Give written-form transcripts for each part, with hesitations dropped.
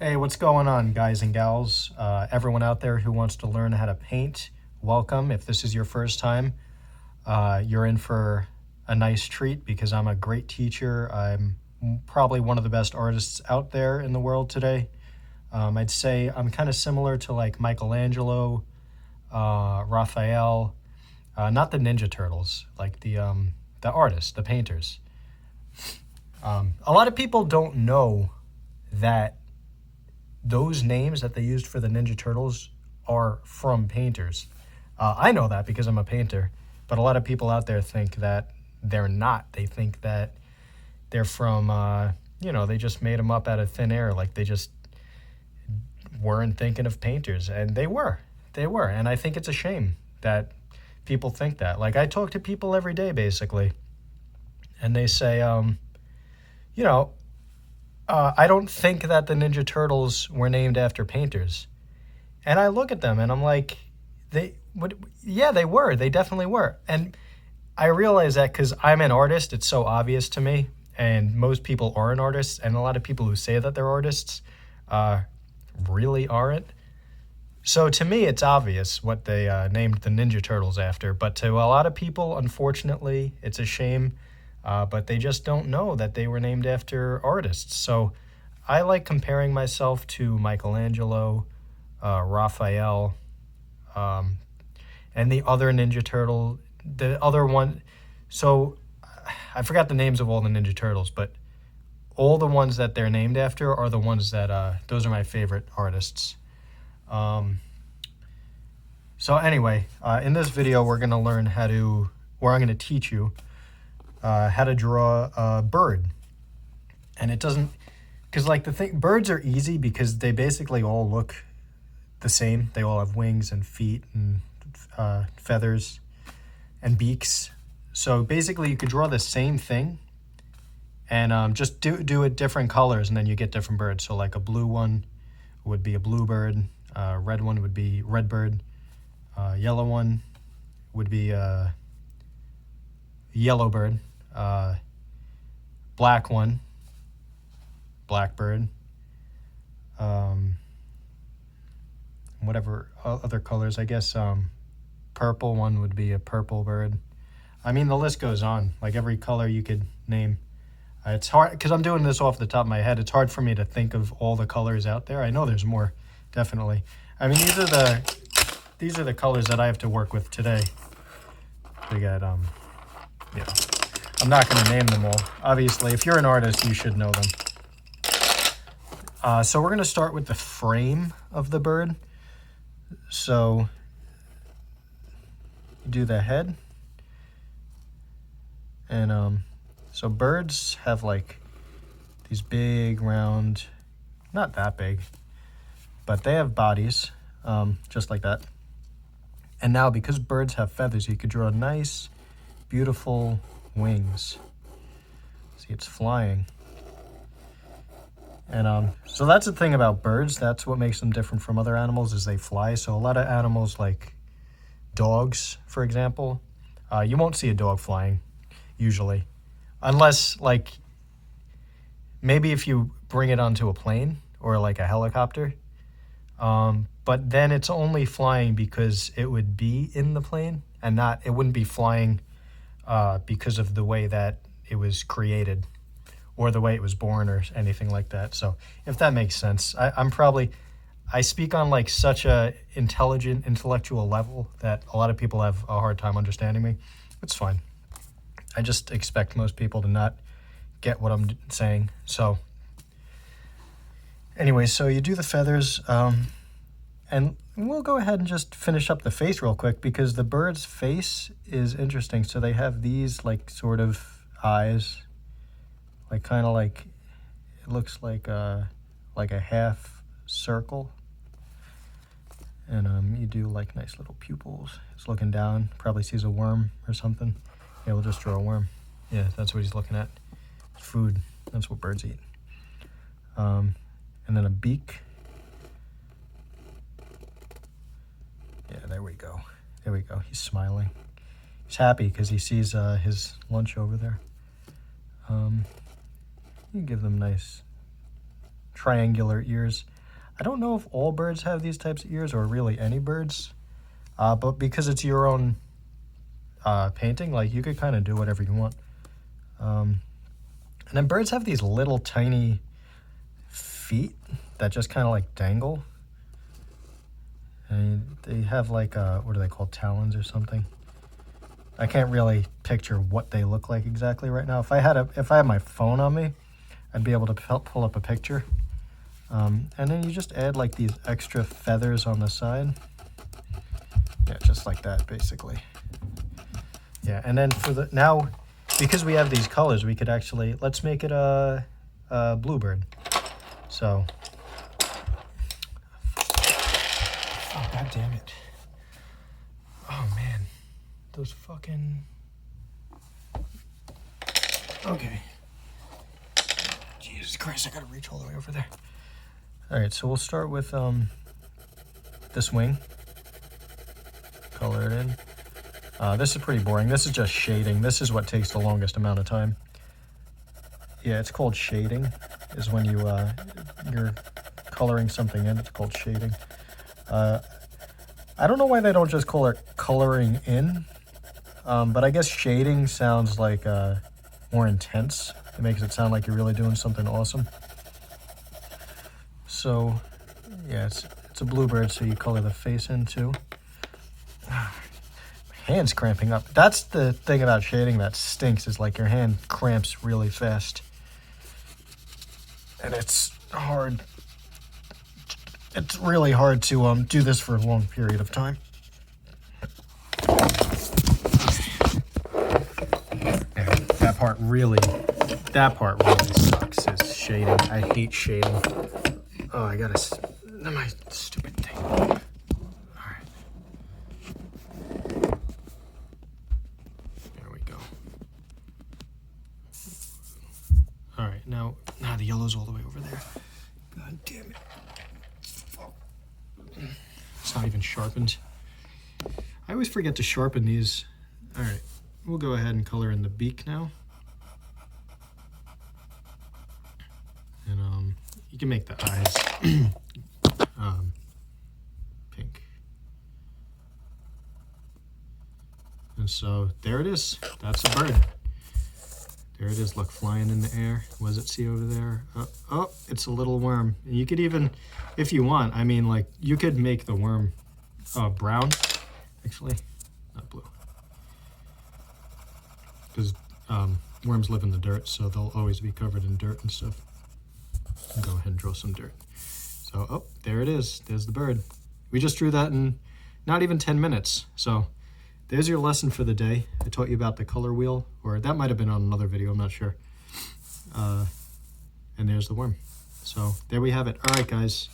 Hey, what's going on, guys and gals? Everyone out there who wants to learn how to paint, welcome. If this is your first time, you're in for a nice treat because I'm a great teacher. I'm probably one of the best artists out there in the world today. I'd say I'm kind of similar to like Michelangelo, Raphael, not the Ninja Turtles, like the artists, the painters. A lot of people don't know that those names that they used for the Ninja Turtles are from painters. I know that because I'm a painter, but a lot of people out there think that they're not. They think that they're from, they just made them up out of thin air. Like they just weren't thinking of painters. And they were. They were. And I think it's a shame that people think that. Like I talk to people every day, basically, and they say, you know, I don't think that the Ninja Turtles were named after painters. And I look at them and I'm like, they would, yeah, they were. They definitely were. And I realize that because I'm an artist, it's so obvious to me. And most people aren't artists. And a lot of people who say that they're artists really aren't. So to me, it's obvious what they named the Ninja Turtles after. But to a lot of people, unfortunately, it's a shame. But they just don't know that they were named after artists. So I like comparing myself to Michelangelo, Raphael, and the other Ninja Turtle, the other one. So I forgot the names of all the Ninja Turtles, but all the ones that they're named after are the ones that, those are my favorite artists. So anyway, in this video, we're going to learn how to, or I'm going to teach you how to draw a bird. And it doesn't, because like the thing, birds are easy because they basically all look the same. They all have wings and feet and feathers and beaks. So basically you could draw the same thing and just do it different colors and then you get different birds. So like a blue one would be a blue bird, red one would be red bird, yellow one would be a yellow bird, black one, blackbird, whatever other colors, I guess purple one would be a purple bird. I mean, the list goes on, like every color you could name. It's hard, because I'm doing this off the top of my head, it's hard for me to think of all the colors out there. I know there's more, definitely. I mean, these are the colors that I have to work with today. We got, yeah. I'm not going to name them all. Obviously, if you're an artist, you should know them. So we're going to start with the frame of the bird. So you do the head. And so birds have like these big, round, not that big, but they have bodies, just like that. And now because birds have feathers, you could draw nice, beautiful wings. See, it's flying. And so that's the thing about birds. That's what makes them different from other animals is they fly. So a lot of animals like dogs, for example, you won't see a dog flying usually, unless like maybe if you bring it onto a plane or like a helicopter. But then it's only flying because it would be in the plane and not, it wouldn't be flying because of the way that it was created or the way it was born or anything like that. So if that makes sense, I speak on like such a intelligent, intellectual level that a lot of people have a hard time understanding me. It's fine. I just expect most people to not get what I'm saying. So anyway, so you do the feathers, and we'll go ahead and just finish up the face real quick because the bird's face is interesting. So they have these like sort of eyes, like kind of like, it looks like a half circle. And you do like nice little pupils. He's looking down, probably sees a worm or something. Yeah, we'll just draw a worm. Yeah, that's what he's looking at. Food, that's what birds eat. And then a beak. Yeah, there we go. There we go. He's smiling. He's happy because he sees his lunch over there. You give them nice triangular ears. I don't know if all birds have these types of ears or really any birds, but because it's your own painting, like you could kind of do whatever you want. And then birds have these little tiny feet that just kind of like dangle. And they have like, what are they called, talons or something? I can't really picture what they look like exactly right now. If I had my phone on me, I'd be able to pull up a picture. And then you just add like these extra feathers on the side. Yeah, just like that, basically. Yeah, and then now, because we have these colors, we could actually, let's make it a bluebird. So, oh, God damn it. Oh, man. Those fucking... Okay. Jesus Christ, I gotta reach all the way over there. Alright, so we'll start with this wing. Color it in. This is pretty boring. This is just shading. This is what takes the longest amount of time. Yeah, it's called shading. Is when you're coloring something in. It's called shading. I don't know why they don't just call it coloring in. But I guess shading sounds like more intense. It makes it sound like you're really doing something awesome. So, yeah, it's a bluebird, so you color the face in too. My hand's cramping up. That's the thing about shading that stinks, is like your hand cramps really fast. And it's hard. It's really hard to do this for a long period of time. That part really sucks, is shading. I hate shading. Oh, I gotta, my stupid thing. All right. There we go. All right, now the yellow's all the way over there. God damn it. It's not even sharpened. I always forget to sharpen these. All right, we'll go ahead and color in the beak now. And you can make the eyes pink. And so there it is. That's a bird. There it is, look, flying in the air. What does it see over there? Oh, it's a little worm. And you could even, if you want, I mean, like, you could make the worm brown, actually, not blue. Because worms live in the dirt, so they'll always be covered in dirt and stuff. Go ahead and draw some dirt. So, oh, there it is. There's the bird. We just drew that in not even 10 minutes. So there's your lesson for the day. I taught you about the color wheel, or that might have been on another video, I'm not sure. And there's the worm. So there we have it. All right, guys.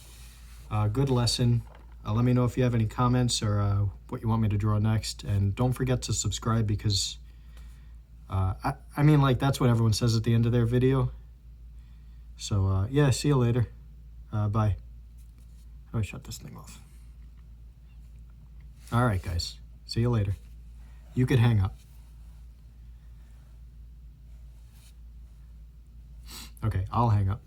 Good lesson. Let me know if you have any comments or what you want me to draw next. And don't forget to subscribe, because, I mean, like, that's what everyone says at the end of their video. So, yeah, see you later. Bye. How do I shut this thing off? All right, guys. See you later. You could hang up. Okay, I'll hang up.